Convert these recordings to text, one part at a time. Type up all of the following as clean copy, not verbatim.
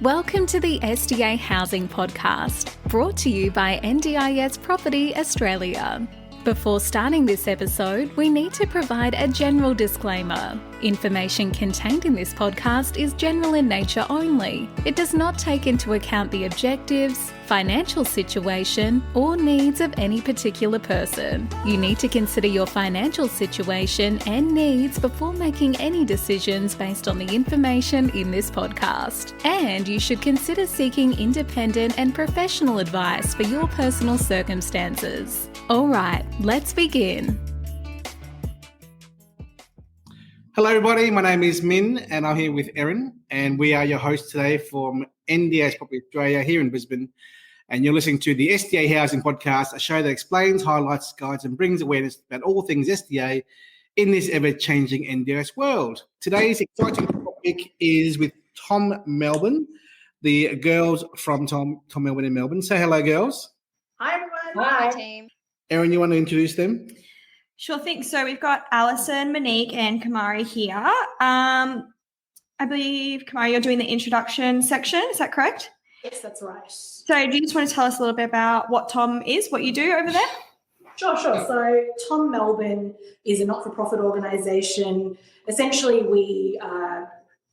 Welcome to the SDA Housing Podcast, brought to you by NDIS Property Australia. Before starting this episode, we need to provide a general disclaimer. Information contained in this podcast is general in nature only. It does not take into account the objectives, financial situation, or needs of any particular person. You need to consider your financial situation and needs before making any decisions based on the information in this podcast. And you should consider seeking independent and professional advice for your personal circumstances. All right, let's begin. Hello everybody, my name is Minh and I'm here with Eryn, and we are your hosts today from NDIS Property Australia here in Brisbane, and you're listening to the SDA Housing Podcast, a show that explains, highlights, guides and brings awareness about all things SDA in this ever-changing NDIS world. Today's exciting topic is with Tom Melbourne, the girls from Tom Melbourne in Melbourne. Say hello, girls. Hi everyone. Hi team. Eryn, you want to introduce them? Sure thing. So we've got Alison, Monique and Kumari here. I believe, Kumari, you're doing the introduction section. Is that correct? Yes, that's right. So do you just want to tell us a little bit about what Tom is, what you do over there? Sure. So Tom Melbourne is a not-for-profit organisation. Essentially, we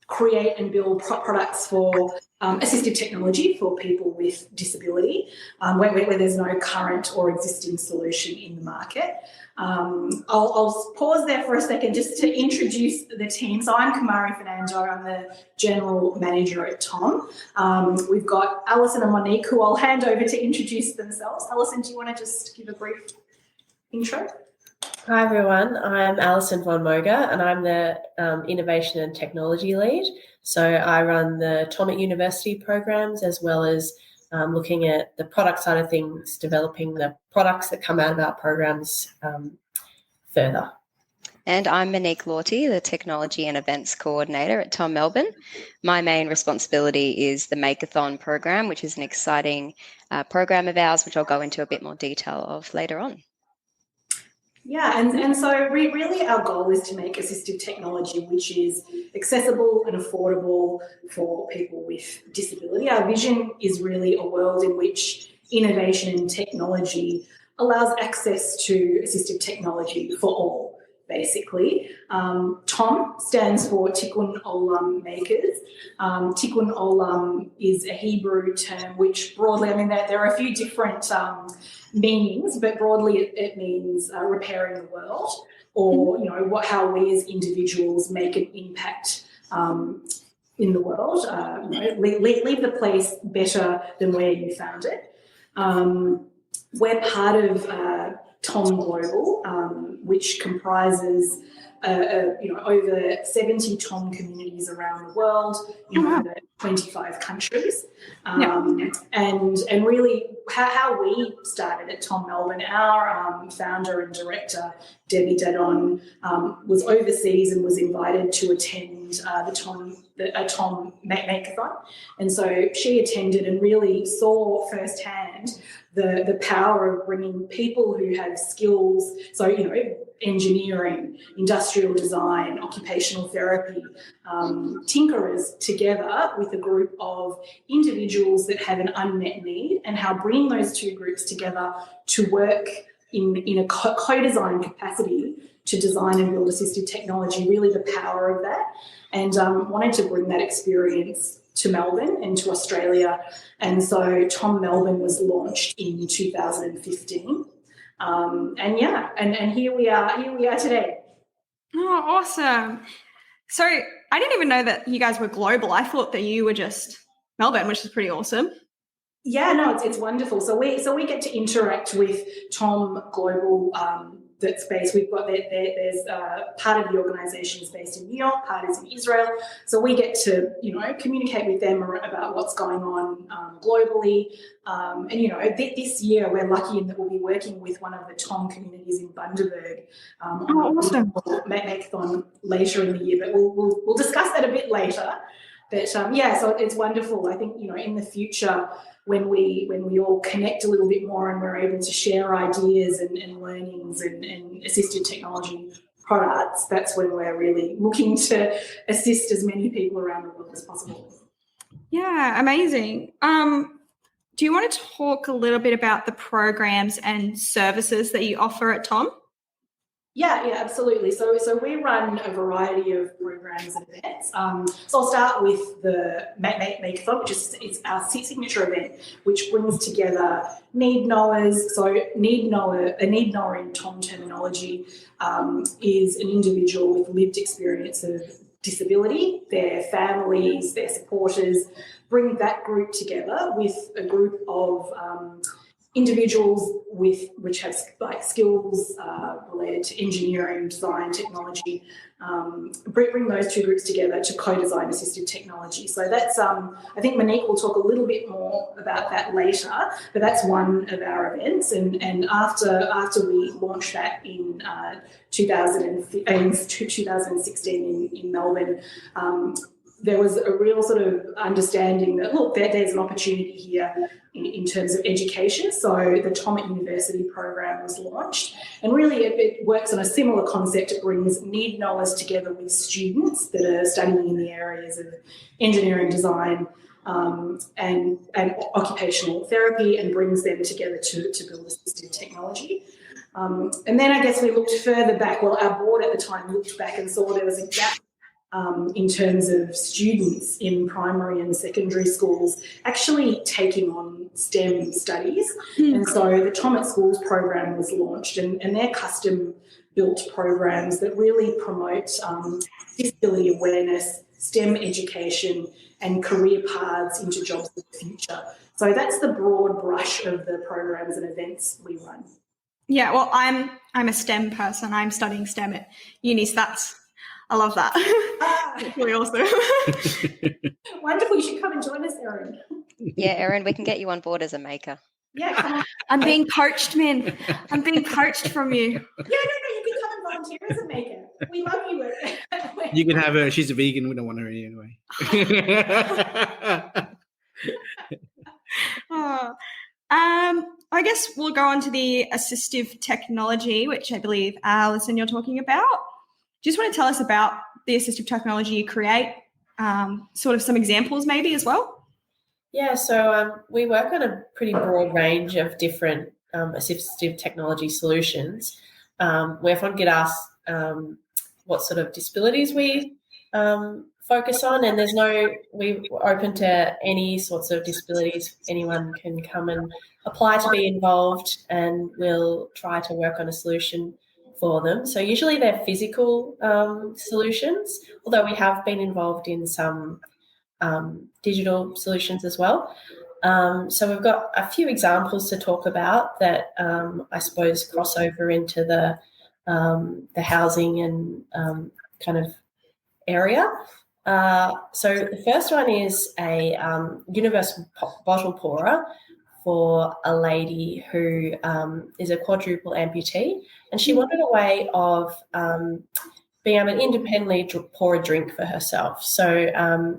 create and build products for assistive technology for people with disability, where there's no current or existing solution in the market. I'll pause there for a second just to introduce the team. So I'm Kumari Fernando. I'm the General Manager at Tom. We've got Alison and Monique, who I'll hand over to introduce themselves. Alison, do you want to just give a brief intro? Hi everyone, I'm Alison von Moga and I'm the Innovation and Technology Lead. So I run the Tom at University programs as well as looking at the product side of things, developing the products that come out of our programs further. And I'm Monique Lawty, the Technology and Events Coordinator at Tom Melbourne. My main responsibility is the Makeathon program, which is an exciting program of ours, which I'll go into a bit more detail of later on. Yeah, and so really our goal is to make assistive technology which is accessible and affordable for people with disability. Our vision is really a world in which innovation and technology allows access to assistive technology for all, basically. TOM stands for Tikkun Olam Makers. Tikkun Olam is a Hebrew term which broadly, there are a few different meanings, but broadly it means repairing the world, or how we as individuals make an impact in the world. Leave the place better than where you found it. We're part of Tom Global, which comprises over 70 Tom communities around the world in over 25 countries. And really how we started at Tom Melbourne, our founder and director, Debbie Dadon, was overseas and was invited to attend a Tom Makeathon. And so she attended and really saw firsthand the power of bringing people who have skills, engineering, industrial design, occupational therapy, tinkerers together with a group of individuals that have an unmet need, and how bringing those two groups together to work in a co-design capacity to design and build assistive technology, really the power of that, and wanted to bring that experience to Melbourne and to Australia. And so Tom Melbourne was launched in 2015. And here we are today. Oh, awesome. So I didn't even know that you guys were global. I thought that you were just Melbourne, which is pretty awesome. Yeah, no, it's wonderful. So we get to interact with Tom Global, that's based. We've got there's part of the organisation is based in New York, part is in Israel. So we get to communicate with them about what's going on globally. This year we're lucky in that we'll be working with one of the Tom communities in Bundaberg on awesome. Makeathon later in the year. But we'll discuss that a bit later. But so it's wonderful. I think in the future, when we all connect a little bit more and we're able to share ideas and learnings and assistive technology products, that's when we're really looking to assist as many people around the world as possible. Yeah, amazing. Do you want to talk a little bit about the programs and services that you offer at Tom? Yeah, absolutely. So we run a variety of programs and events. So I'll start with the Makeathon, which is our signature event, which brings together need knowers. So a need knower in Tom terminology is an individual with lived experience of disability, their families, their supporters. Bring that group together with a group of individuals which have like skills related to engineering, design, technology. Bring those two groups together to co-design assistive technology. So that's I think Monique will talk a little bit more about that later, but that's one of our events. And after we launched that in 2016 in Melbourne, there was a real sort of understanding that, look, there's an opportunity here in terms of education. So the Tom at University program was launched, and really it works on a similar concept. It brings need knowers together with students that are studying in the areas of engineering, design, and occupational therapy, and brings them together to build assistive technology. And then I guess we looked further back. Well, our board at the time looked back and saw there was a gap in terms of students in primary and secondary schools actually taking on STEM studies. And so the Tom at Schools program was launched, and they're custom-built programs that really promote disability awareness, STEM education, and career paths into jobs of the future. So that's the broad brush of the programs and events we run. Yeah, well, I'm a STEM person. I'm studying STEM at uni, so I love that. That's really awesome. Wonderful. You should come and join us, Eryn. Yeah, Eryn, we can get you on board as a maker. Yeah, come on. I'm being coached, Min. I'm being coached from you. Yeah, no, you can come and volunteer as a maker. We love you. You can have her. She's a vegan. We don't want her anyway. I guess we'll go on to the assistive technology, which I believe, Alison, you're talking about. Do you just want to tell us about the assistive technology you create, sort of some examples maybe as well? Yeah, so we work on a pretty broad range of different assistive technology solutions. We often get asked what sort of disabilities we focus on, and we're open to any sorts of disabilities. Anyone can come and apply to be involved, and we'll try to work on a solution for them. So usually they're physical solutions, although we have been involved in some digital solutions as well. So we've got a few examples to talk about that I suppose cross over into the housing and kind of area. So the first one is a universal bottle pourer for a lady who is a quadruple amputee, and she wanted a way of being able to independently pour a drink for herself. So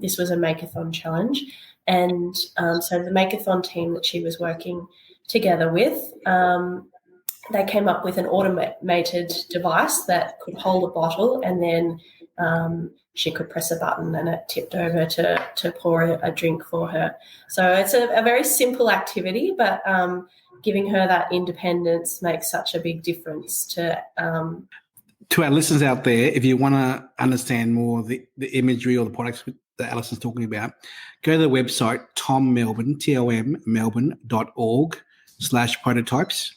this was a Makeathon challenge, and so the Makeathon team that she was working together with, they came up with an automated device that could hold a bottle, and then she could press a button and it tipped over to pour a drink for her. So it's a very simple activity, but giving her that independence makes such a big difference to our listeners out there. If you want to understand more the imagery or the products that Alison's talking about, go to the website tommelbourne.org/prototypes,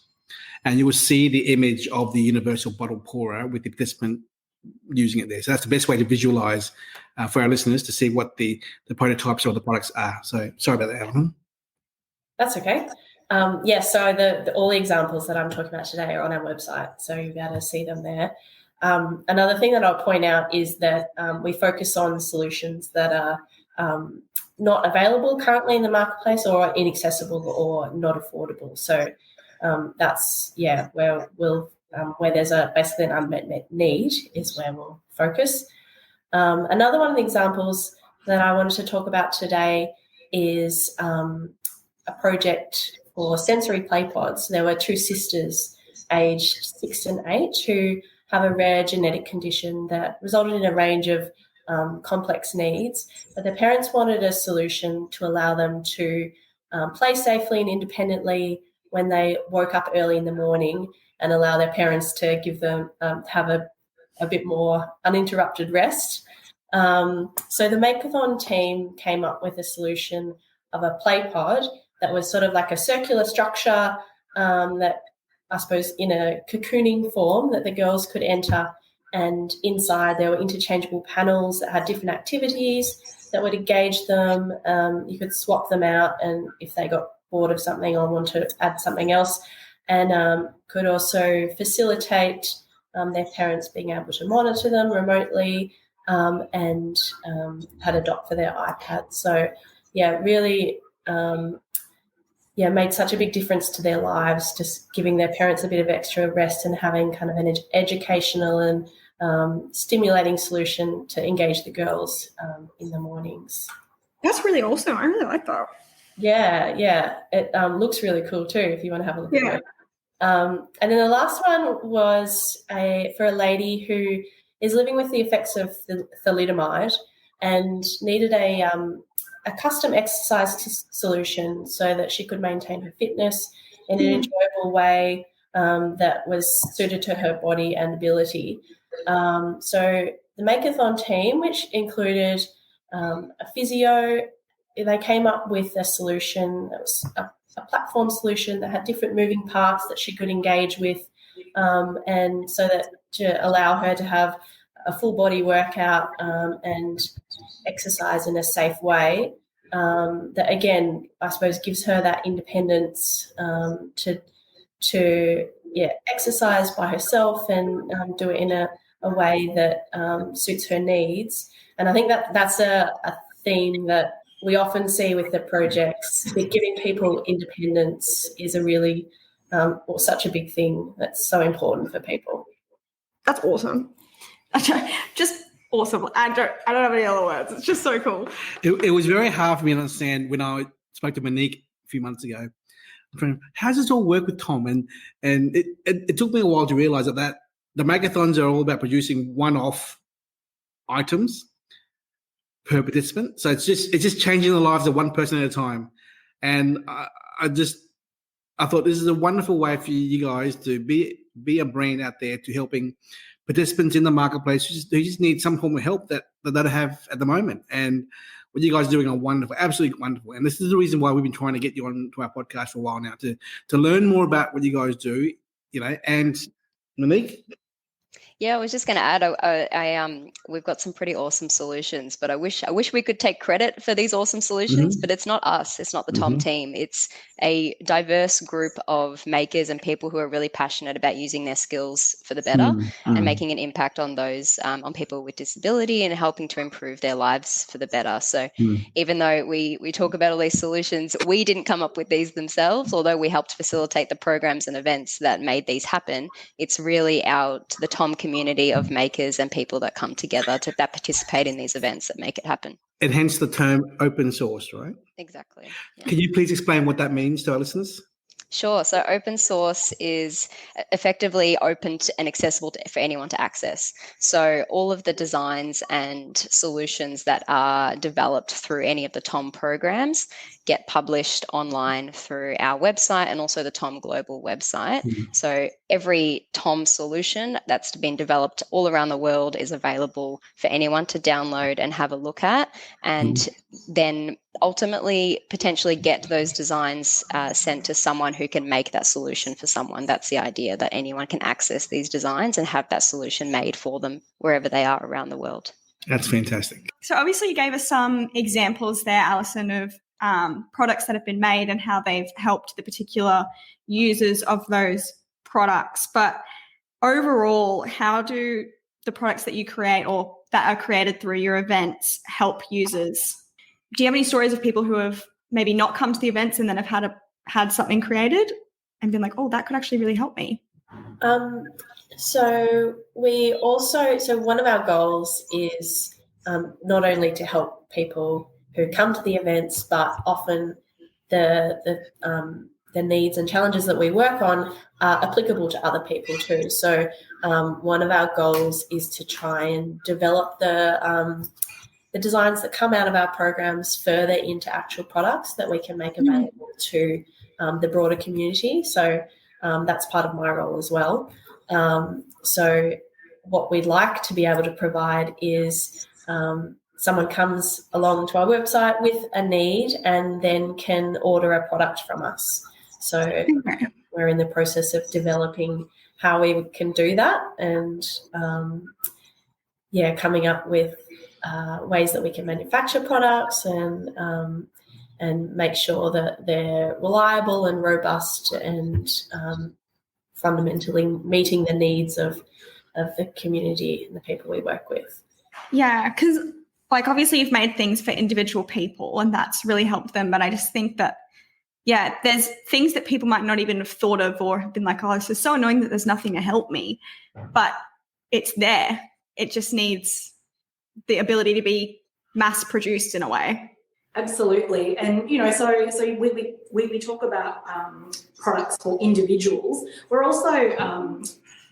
and you will see the image of the universal bottle pourer with the participant using it there. So that's the best way to visualize for our listeners to see what the prototypes or the products are. So sorry about that, Alison. That's okay. So all the examples that I'm talking about today are on our website, so you'll be able to see them there. Another thing that I'll point out is that we focus on solutions that are not available currently in the marketplace, or inaccessible, or not affordable. So that's where there's basically an unmet need is where we'll focus. Another one of the examples that I wanted to talk about today is a project for sensory play pods. There were two sisters aged 6 and 8 who have a rare genetic condition that resulted in a range of complex needs. But the parents wanted a solution to allow them to play safely and independently when they woke up early in the morning, and allow their parents to give them have a bit more uninterrupted rest. So the Makeathon team came up with a solution of a play pod that was sort of like a circular structure that, I suppose, in a cocooning form that the girls could enter, and inside there were interchangeable panels that had different activities that would engage them. You could swap them out, and if they got bored of something or want to add something else, and could also facilitate their parents being able to monitor them remotely, and had a dock for their iPad. So, really made such a big difference to their lives, just giving their parents a bit of extra rest and having kind of an educational and stimulating solution to engage the girls in the mornings. That's really awesome. I really like that. Yeah. It looks really cool too if you want to have a look at it. And then the last one was for a lady who is living with the effects of thalidomide and needed a custom exercise solution so that she could maintain her fitness in an enjoyable way that was suited to her body and ability. So the Makeathon team, which included a physio, they came up with a solution that was a platform solution that had different moving parts that she could engage with, and so that to allow her to have a full body workout and exercise in a safe way, that again, I suppose, gives her that independence to exercise by herself and do it in a way that suits her needs. And I think that's a theme that we often see with the projects, that giving people independence is a really such a big thing that's so important for people. That's awesome. Just awesome. I don't have any other words. It's just so cool. It was very hard for me to understand when I spoke to Monique a few months ago. How does this all work with Tom? And it took me a while to realise that the Makeathons are all about producing one-off items per participant. So it's just changing the lives of one person at a time. And I thought this is a wonderful way for you guys to be a brand out there to helping participants in the marketplace who just need some form of help that they don't have at the moment. And what you guys are doing are wonderful, absolutely wonderful. And this is the reason why we've been trying to get you on to our podcast for a while now, to learn more about what you guys do, and Monique? Yeah, I was just going to add, we've got some pretty awesome solutions, but I wish we could take credit for these awesome solutions, but it's not us. It's not the Tom team. It's a diverse group of makers and people who are really passionate about using their skills for the better and making an impact on those, on people with disability and helping to improve their lives for the better. So even though we talk about all these solutions, we didn't come up with these themselves, although we helped facilitate the programs and events that made these happen. It's really the Tom community of makers and people that come together that participate in these events that make it happen. And hence the term open source, right? Exactly. Yeah. Can you please explain what that means to our listeners? Sure. So open source is effectively open and accessible for anyone to access. So all of the designs and solutions that are developed through any of the Tom programs get published online through our website and also the Tom Global website. So every Tom solution that's been developed all around the world is available for anyone to download and have a look at, and then ultimately potentially get those designs sent to someone who can make that solution for someone. That's the idea, that anyone can access these designs and have that solution made for them wherever they are around the world. That's fantastic. So obviously you gave us some examples there, Alison, of products that have been made and how they've helped the particular users of those products. But overall, how do the products that you create or that are created through your events help users? Do you have any stories of people who have maybe not come to the events and then have had something created and been like, oh, that could actually really help me? So one of our goals is not only to help people who come to the events, but often the the needs and challenges that we work on are applicable to other people too. So one of our goals is to try and develop the designs that come out of our programs further into actual products that we can make available to the broader community. So that's part of my role as well. So what we'd like to be able to provide is someone comes along to our website with a need and then can order a product from us. So we're in the process of developing how we can do that and, coming up with ways that we can manufacture products and make sure that they're reliable and robust and fundamentally meeting the needs of the community and the people we work with. Yeah, because obviously you've made things for individual people and that's really helped them. But I just think that, there's things that people might not even have thought of or have been like, oh, this is so annoying that there's nothing to help me. But it's there. It just needs the ability to be mass produced in a way. Absolutely. And, so we talk about products for individuals. We're also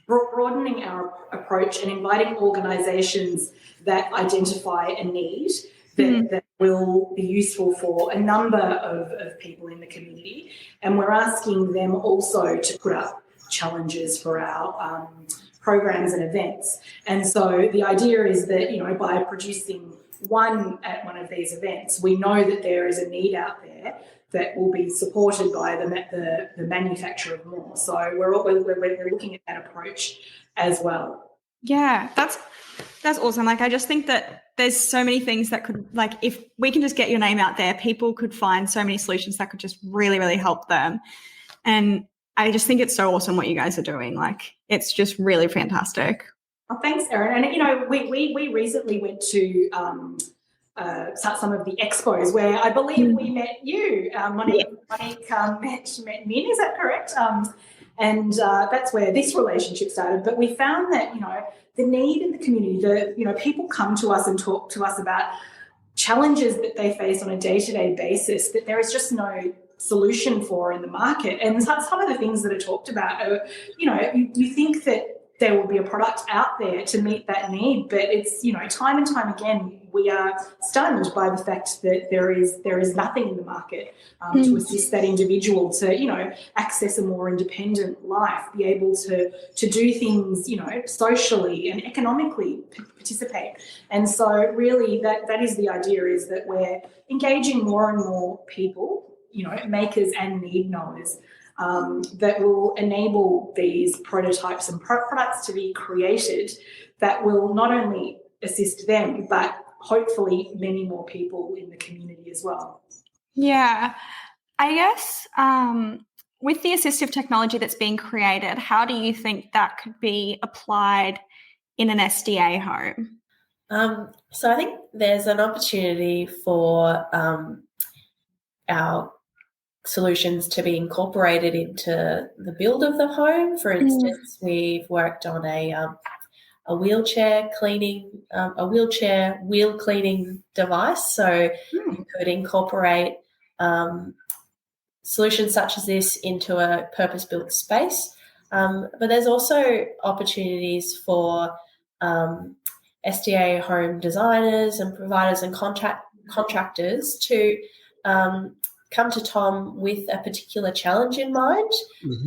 broadening our approach and inviting organisations that identify a need that will be useful for a number of people in the community. And we're asking them also to put up challenges for our programs and events. And so the idea is that, by producing one at one of these events, we know that there is a need out there that will be supported by the manufacture of more. So we're looking at that approach as well. Yeah, that's awesome. I just think that there's so many things that could, if we can just get your name out there, people could find so many solutions that could just really, really help them. And I just think it's so awesome what you guys are doing. It's just really fantastic. Oh, thanks, Eryn. And, we recently went to some of the expos where I believe we met you, Monique. Monique met Minh, is that correct? And that's where this relationship started. But we found that, the need in the community, people come to us and talk to us about challenges that they face on a day-to-day basis that there is just no solution for in the market. And some of the things that are talked about are, you think that there will be a product out there to meet that need, but it's, time and time again, we are stunned by the fact that there is nothing in the market to assist that individual to, access a more independent life, be able to do things, socially and economically participate. And so really that is the idea, is that we're engaging more and more people, makers and need knowers, that will enable these prototypes and products to be created that will not only assist them, but hopefully many more people in the community as well. Yeah. I guess with the assistive technology that's being created, how do you think that could be applied in an SDA home? So I think there's an opportunity for our solutions to be incorporated into the build of the home. For instance, we've worked on a wheelchair wheel cleaning device. So you could incorporate solutions such as this into a purpose-built space. But there's also opportunities for SDA home designers and providers and contractors to come to Tom with a particular challenge in mind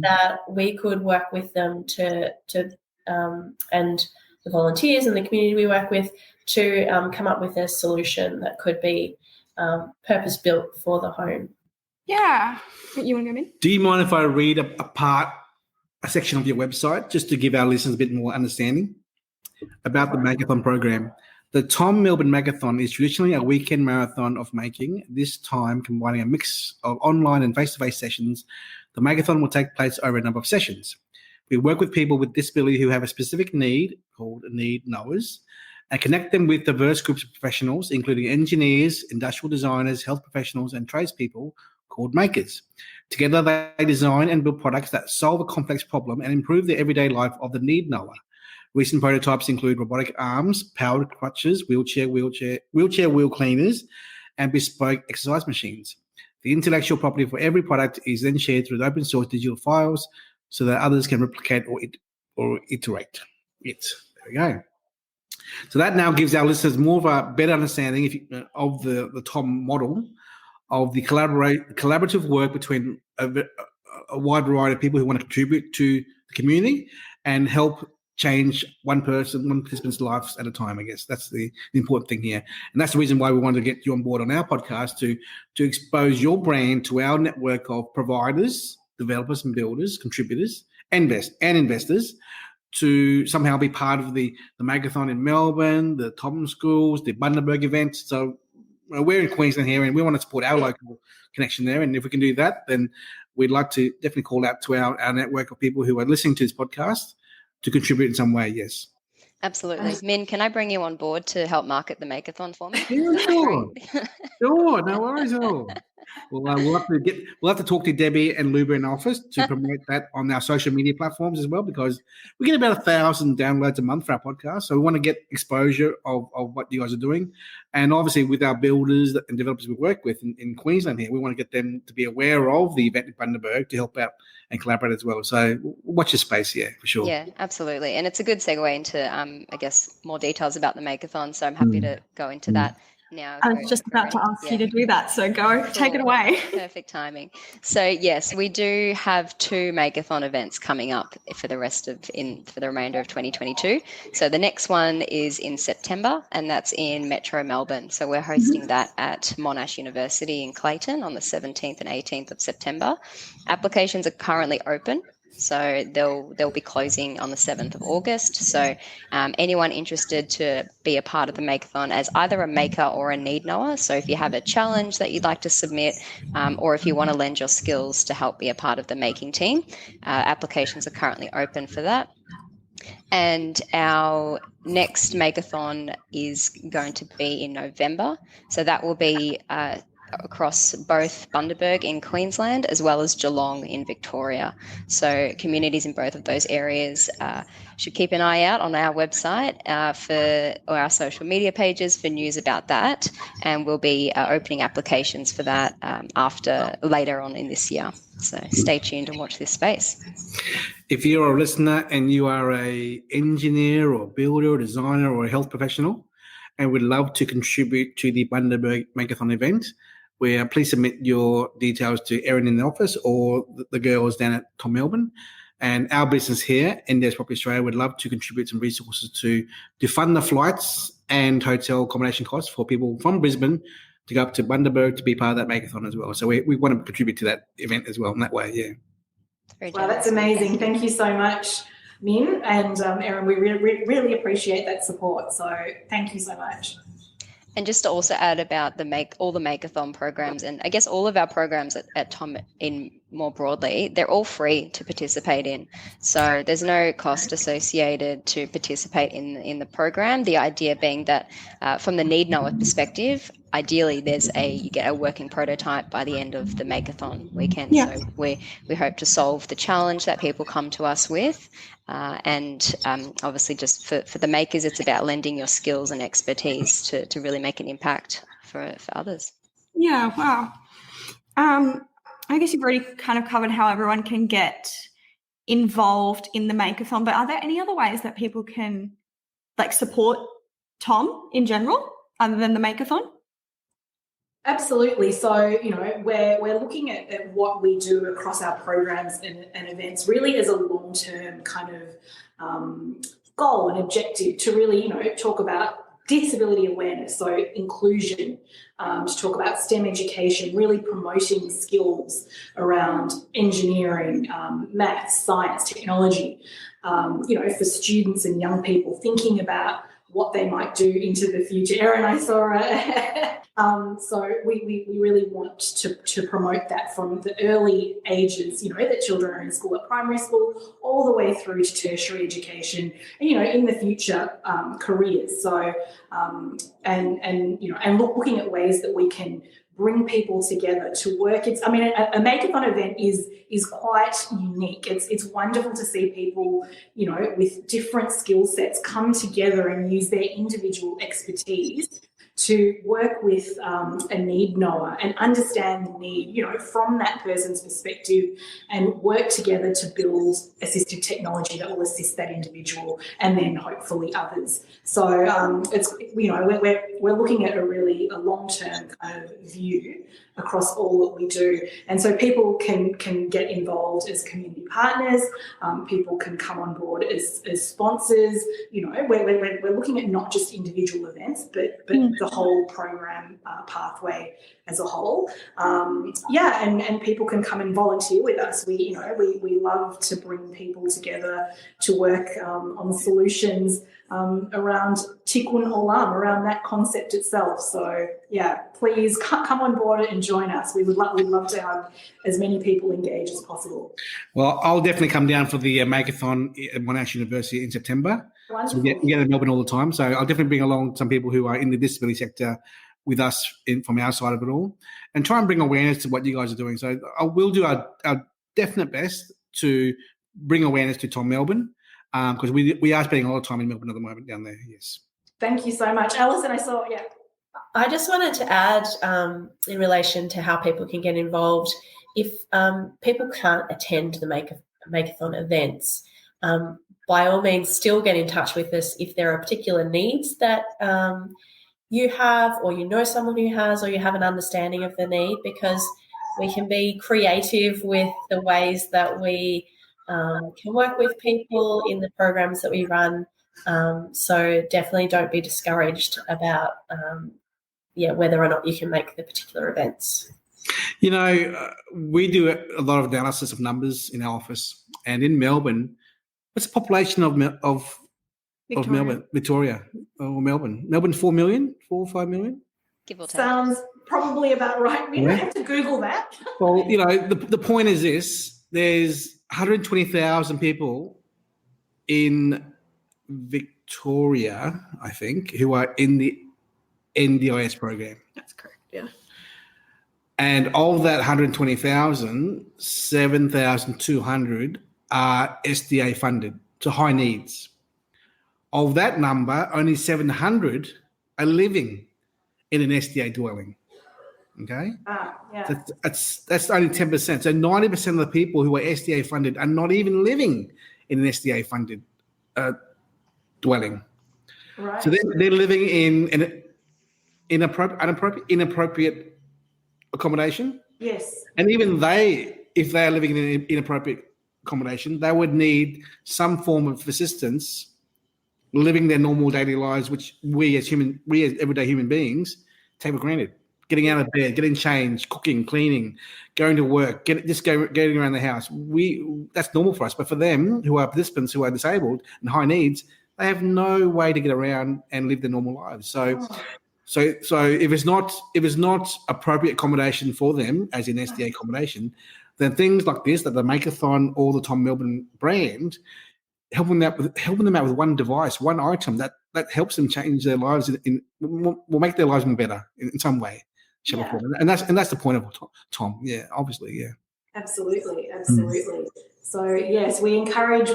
that we could work with them to and the volunteers and the community we work with to come up with a solution that could be purpose-built for the home. Yeah. You want to go in? Do you mind if I read a section of your website just to give our listeners a bit more understanding about the Makeathon program? The Tom Melbourne Makeathon is traditionally a weekend marathon of making, this time combining a mix of online and face-to-face sessions. The Makeathon will take place over a number of sessions. We work with people with disability who have a specific need, called need knowers, and connect them with diverse groups of professionals, including engineers, industrial designers, health professionals, and tradespeople, called makers. Together, they design and build products that solve a complex problem and improve the everyday life of the need knower. Recent prototypes include robotic arms, powered crutches, wheelchair wheel cleaners, and bespoke exercise machines. The intellectual property for every product is then shared through the open source digital files so that others can replicate or iterate it. There we go. So that now gives our listeners more of a better understanding of the TOM model, of the collaborative work between a wide variety of people who want to contribute to the community and help change one participant's life at a time. I guess that's the important thing here. And that's the reason why we wanted to get you on board on our podcast to expose your brand to our network of providers, developers and builders, contributors, and investors, to somehow be part of the Makeathon in Melbourne, the Tom Schools, the Bundaberg event. So we're in Queensland here and we want to support our local connection there. And if we can do that, then we'd like to definitely call out to our network of people who are listening to this podcast to contribute in some way, yes. Absolutely. Min, can I bring you on board to help market the Makeathon for me? Yeah, sure. Sure, no worries at all. Well, we'll have to talk to Debbie and Luba in office to promote that on our social media platforms as well, because we get about 1,000 downloads a month for our podcast. So we want to get exposure of what you guys are doing. And obviously with our builders and developers we work with in Queensland here, we want to get them to be aware of the event in Bundaberg to help out and collaborate as well. So watch your space, yeah, for sure. Yeah, absolutely. And it's a good segue into, I guess, more details about the Makeathon. So I'm happy to go into that now. I was just about to ask you to do that, so go, take it away. Perfect timing. So yes, we do have 2 Makeathon events coming up for the remainder of 2022. So the next one is in September, and that's in Metro Melbourne. So we're hosting that at Monash University in Clayton on the 17th and 18th of September. Applications are currently open. So they'll be closing on the 7th of August. So anyone interested to be a part of the Makeathon as either a maker or a need knower. So if you have a challenge that you'd like to submit, or if you want to lend your skills to help be a part of the making team, applications are currently open for that. And our next Makeathon is going to be in November. So that will be across both Bundaberg in Queensland as well as Geelong in Victoria. So communities in both of those areas should keep an eye out on our website or our social media pages for news about that. And we'll be opening applications for that later on in this year. So stay tuned and watch this space. If you're a listener and you are a engineer or builder or designer or a health professional and would love to contribute to the Bundaberg Makeathon event, please submit your details to Eryn in the office or the girls down at Tom Melbourne. And our business here, NDS Property Australia, would love to contribute some resources to fund the flights and hotel accommodation costs for people from Brisbane to go up to Bundaberg to be part of that Makeathon as well. So we want to contribute to that event as well in that way, yeah. Wow, that's amazing. Thank you so much, Min and Eryn. We really appreciate that support. So thank you so much. And just to also add about all the Makeathon programs, and I guess all of our programs at Tom in more broadly, they're all free to participate in. So there's no cost associated to participate in the program. The idea being that from the need knower perspective, ideally you get a working prototype by the end of the Makeathon weekend. Yeah. So we hope to solve the challenge that people come to us with. And obviously just for the makers, it's about lending your skills and expertise to really make an impact for others. Yeah, wow. I guess you've already kind of covered how everyone can get involved in the Makeathon, but are there any other ways that people can support Tom in general other than the Makeathon? Absolutely. So, we're looking at what we do across our programs and events really as a long-term kind of goal and objective to really, talk about disability awareness, so inclusion, to talk about STEM education, really promoting skills around engineering, maths, science, technology, for students and young people thinking about what they might do into the future. Eryn, I saw so we really want to promote that from the early ages, that children are in school at primary school all the way through to tertiary education, and, in the future, careers. So, looking at ways that we can bring people together to work. A Makeathon event is quite unique. It's wonderful to see people, with different skill sets come together and use their individual expertise to work with a need knower and understand the need, from that person's perspective, and work together to build assistive technology that will assist that individual and then hopefully others. So it's, we're looking at a long-term kind of view across all that we do. And so people can get involved as community partners, people can come on board as sponsors. We're looking at not just individual events, but the whole program pathway as a whole. And people can come and volunteer with us. We love to bring people together to work on solutions around Tikkun Olam, around that concept itself. So please come on board and join us. We'd love to have as many people engaged as possible. Well, I'll definitely come down for the Makeathon at Monash University in September. Wonderful. So we get in Melbourne all the time. So I'll definitely bring along some people who are in the disability sector with us from our side of it all, and try and bring awareness to what you guys are doing. So I will do our definite best to bring awareness to Tom Melbourne, because we are spending a lot of time in Melbourne at the moment down there. Yes. Thank you so much, Alison. I just wanted to add, in relation to how people can get involved, if people can't attend the Makeathon events, by all means still get in touch with us if there are particular needs that you have, or someone who has, or you have an understanding of the need, because we can be creative with the ways that we can work with people in the programs that we run. So definitely don't be discouraged about whether or not you can make the particular events. We do a lot of analysis of numbers in our office, and in Melbourne, what's the population of Victoria or Melbourne? Melbourne, 4 million, 4 or 5 million? Give or take. Sounds probably about right. We don't have to Google that. Well, the point is this: there's 120,000 people in Victoria, I think, who are in the NDIS program. That's correct, yeah. And of that 120,000, 7,200 are SDA funded to high needs. Of that number, only 700 are living in an SDA dwelling. Okay? That's only 10%. So 90% of the people who are SDA funded are not even living in an SDA funded dwelling. Right. So they're living in inappropriate accommodation. Yes. And even if they are living in an inappropriate accommodation, they would need some form of assistance living their normal daily lives, which we as everyday human beings take for granted. Getting out of bed, getting changed, cooking, cleaning, going to work, getting around the house. That's normal for us. But for them, who are participants who are disabled and high needs, they have no way to get around and live their normal lives. So if it's not appropriate accommodation for them, as in SDA accommodation, then things like this, that the Makeathon or the Tom Melbourne brand, helping them out with one device, one item that helps them change their lives will make their lives more better in some way. And that's the point of Tom. Yeah, obviously, yeah. Absolutely. So yes, we encourage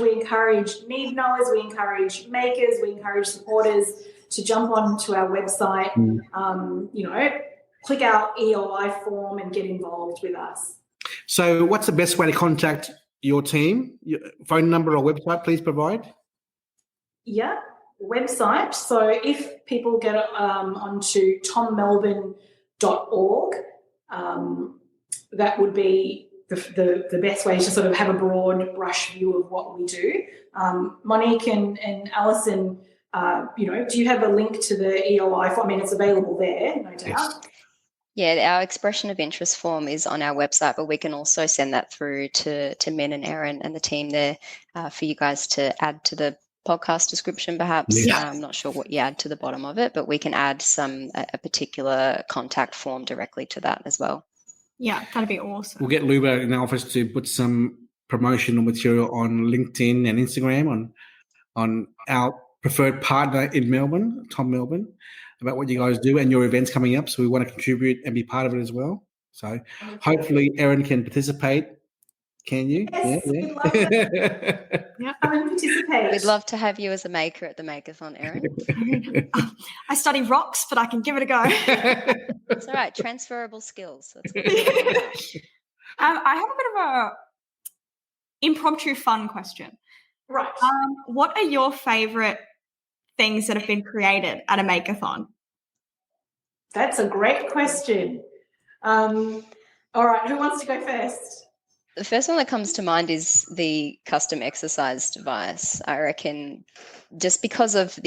need knowers, we encourage makers, we encourage supporters to jump onto our website, click our EOI form and get involved with us. So what's the best way to contact your team? Your phone number or website, please provide. Yeah, website. So if people get onto tommelbourne.org, that would be the best way to sort of have a broad brush view of what we do. Monique and Alison, do you have a link to the EOI form? I mean, it's available there, no doubt. Yes. Yeah, our expression of interest form is on our website, but we can also send that through to Min and Eryn and the team there for you guys to add to the podcast description, perhaps. Yeah. I'm not sure what you add to the bottom of it, but we can add a particular contact form directly to that as well. Yeah, that'd be awesome. We'll get Luba in the office to put some promotional material on LinkedIn and Instagram on our preferred partner in Melbourne, Tom Melbourne, about what you guys do and your events coming up. So we want to contribute and be part of it as well. So hopefully Eryn can participate Can you? Yes, we'd love it. Yeah. Come and participate. We'd love to have you as a maker at the Makeathon, Eryn. I study rocks, but I can give it a go. It's all right. Transferable skills. That's what it's about. I have a bit of a impromptu fun question. Right. What are your favourite things that have been created at a Makeathon? That's a great question. All right, who wants to go first? The first one that comes to mind is the custom exercise device. I reckon just because of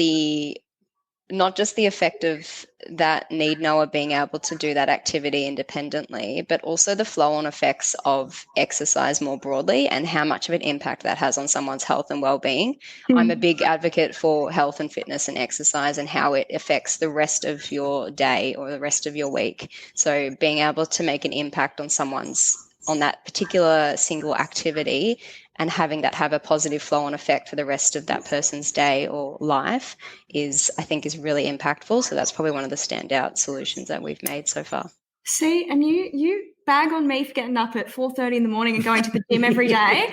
not just the effect of that need knower being able to do that activity independently, but also the flow-on effects of exercise more broadly and how much of an impact that has on someone's health and well-being. I'm a big advocate for health and fitness and exercise and how it affects the rest of your day or the rest of your week. So being able to make an impact on that particular single activity and having that have a positive flow-on effect for the rest of that person's day or life I think is really impactful. So that's probably one of the standout solutions that we've made so far. See, and you bag on me for getting up at 4:30 in the morning and going to the gym every day.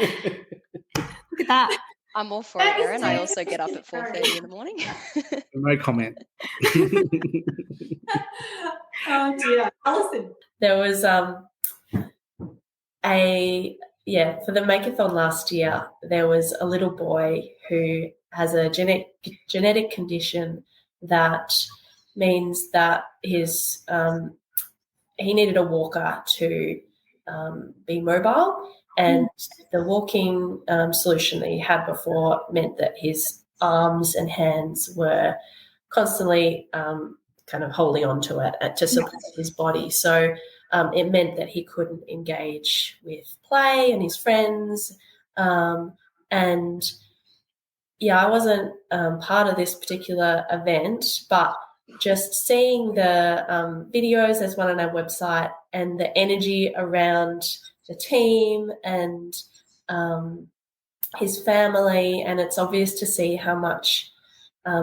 Look at that. I'm all for it, Eryn. I also get up at 4:30 in the morning. No comment. Oh dear. Alison. There was for the Makeathon last year, there was a little boy who has a genetic condition that means that he needed a walker to be mobile, and the walking solution that he had before meant that his arms and hands were constantly kind of holding on to it to support his body. So it meant that he couldn't engage with play and his friends. I wasn't part of this particular event, but just seeing the videos, there's one on our website, and the energy around the team and his family, and it's obvious to see how much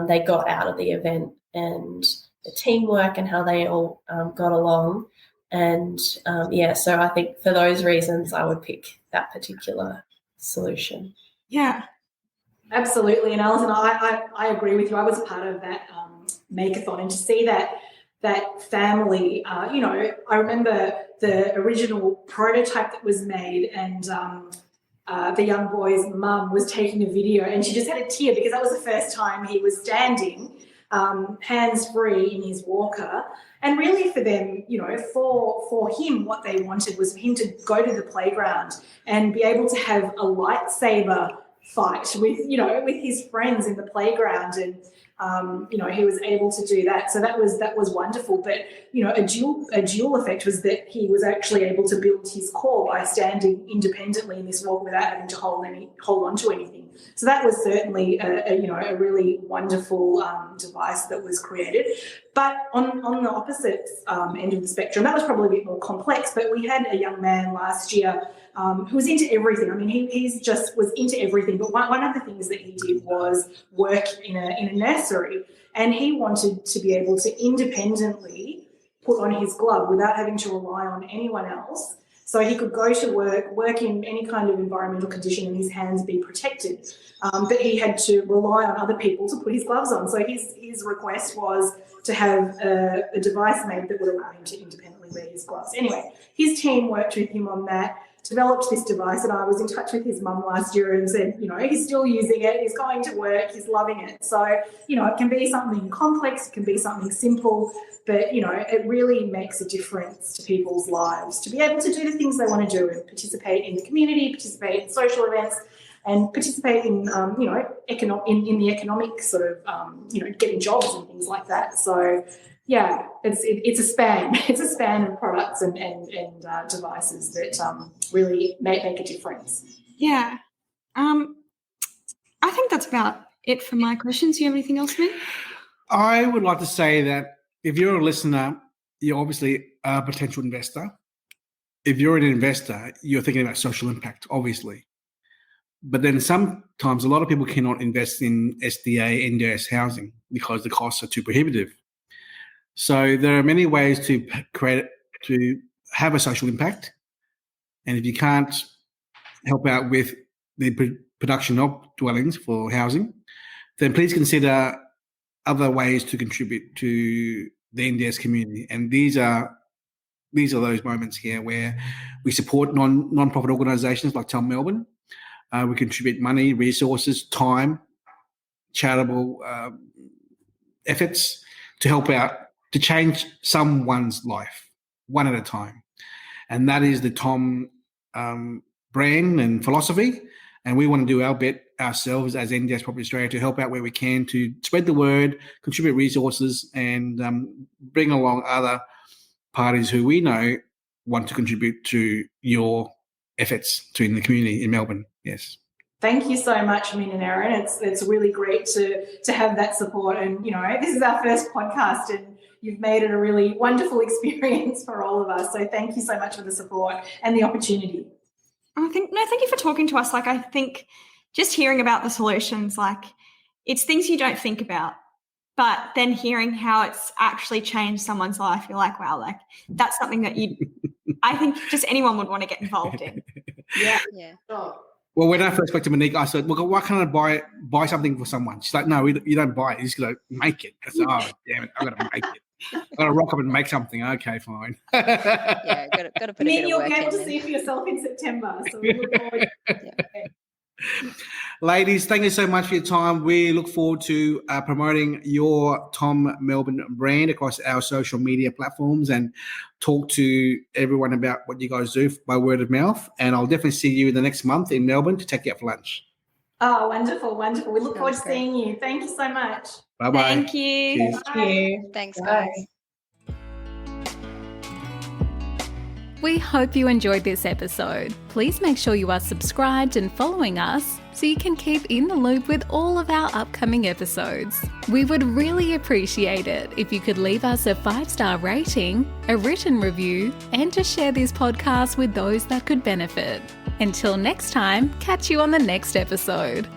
they got out of the event and the teamwork and how they all got along. And, so I think for those reasons, I would pick that particular solution. Yeah. Absolutely. And Alison, I agree with you. I was part of that Makeathon, and to see that family, I remember the original prototype that was made, and the young boy's mum was taking a video, and she just had a tear because that was the first time he was standing hands-free in his walker. And really for them, for him, what they wanted was for him to go to the playground and be able to have a lightsaber fight with his friends in the playground. And, he was able to do that. So that was wonderful. But, a dual effect was that he was actually able to build his core by standing independently in this walk without having to hold on to anything. So that was certainly a really wonderful device that was created. But on the opposite end of the spectrum, that was probably a bit more complex. But we had a young man last year who was into everything. I mean, he just was into everything. But one of the things that he did was work in a nursery, and he wanted to be able to independently put on his glove without having to rely on anyone else. So he could go to work in any kind of environmental condition, and his hands be protected. But he had to rely on other people to put his gloves on. So his request was to have a device made that would allow him to independently wear his gloves. Anyway, his team worked with him on that, developed this device, and I was in touch with his mum last year and said, he's still using it, he's going to work, he's loving it. So, it can be something complex, it can be something simple, but, it really makes a difference to people's lives to be able to do the things they want to do and participate in the community, participate in social events, and participate in, in the economic sort of, getting jobs and things like that. So, yeah, it's a span. It's a span of products and devices that really make a difference. Yeah. I think that's about it for my questions. Do you have anything else, Minh? I would like to say that if you're a listener, you're obviously a potential investor. If you're an investor, you're thinking about social impact, obviously. But then sometimes a lot of people cannot invest in SDA, NDIS housing because the costs are too prohibitive. So there are many ways to have a social impact. And if you can't, help out with the production of dwellings for housing, then please consider other ways to contribute to the NDS community. And these are those moments here where we support non-profit organisations like Tom Melbourne. We contribute money, resources, time, charitable efforts to help out to change someone's life one at a time. And that is the Tom brand and philosophy. And we want to do our bit ourselves as NDS Property Australia to help out where we can to spread the word, contribute resources, and bring along other parties who we know want to contribute to your efforts in the community in Melbourne. Yes. Thank you so much, Minh and Eryn. It's really great to have that support. And, this is our first podcast and you've made it a really wonderful experience for all of us. So thank you so much for the support and the opportunity. Thank you for talking to us. I think just hearing about the solutions, it's things you don't think about, but then hearing how it's actually changed someone's life, you're like, wow, that's something that I think just anyone would want to get involved in. Yeah. Oh. Well, when I first spoke to Monique, I said, well, why can't I buy something for someone? She's like, no, you don't buy it. You just got to make it. I said, oh, damn it, I've got to make it. I've got to rock up and make something. Okay, fine. Yeah, got to put a bit of you'll work be able in to see for yourself in September. So we look forward Ladies, thank you so much for your time. We look forward to promoting your Tom Melbourne brand across our social media platforms and talk to everyone about what you guys do by word of mouth. And I'll definitely see you the next month in Melbourne to take you out for lunch. Oh, wonderful, wonderful. We look forward to seeing you. Thank you so much. Bye-bye. Thank you. Cheers. Thank you. Thanks, Bye. guys. We hope you enjoyed this episode. Please make sure you are subscribed and following us so you can keep in the loop with all of our upcoming episodes. We would really appreciate it if you could leave us a 5-star rating, a written review, and to share this podcast with those that could benefit. Until next time, catch you on the next episode.